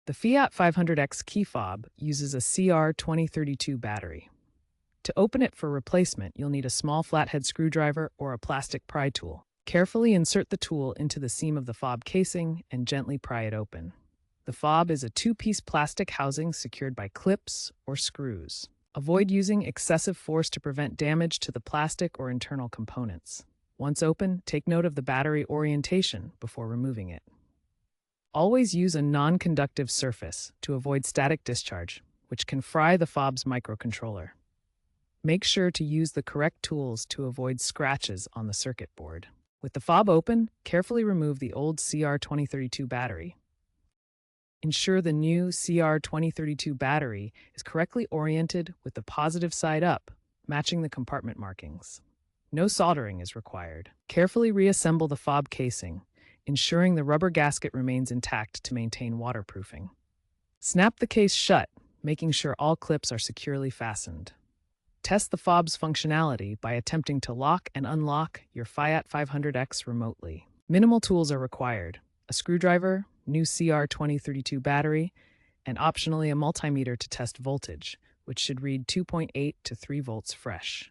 The FIAT 500X key fob uses a CR2032 battery. To open it for replacement, you'll need a small flathead screwdriver or a plastic pry tool. Carefully insert the tool into the seam of the fob casing and gently pry it open. The fob is a two-piece plastic housing secured by clips or screws. Avoid using excessive force to prevent damage to the plastic or internal components. Once open, take note of the battery orientation before removing it. Always use a non-conductive surface to avoid static discharge, which can fry the fob's microcontroller. Make sure to use the correct tools to avoid scratches on the circuit board. With the fob open, carefully remove the old CR2032 battery. Ensure the new CR2032 battery is correctly oriented with the positive side up, matching the compartment markings. No soldering is required. Carefully reassemble the fob casing, ensuring the rubber gasket remains intact to maintain waterproofing. Snap the case shut, making sure all clips are securely fastened. Test the fob's functionality by attempting to lock and unlock your FIAT 500X remotely. Minimal tools are required: a screwdriver, new CR2032 battery, and optionally a multimeter to test voltage, which should read 2.8 to 3 volts fresh.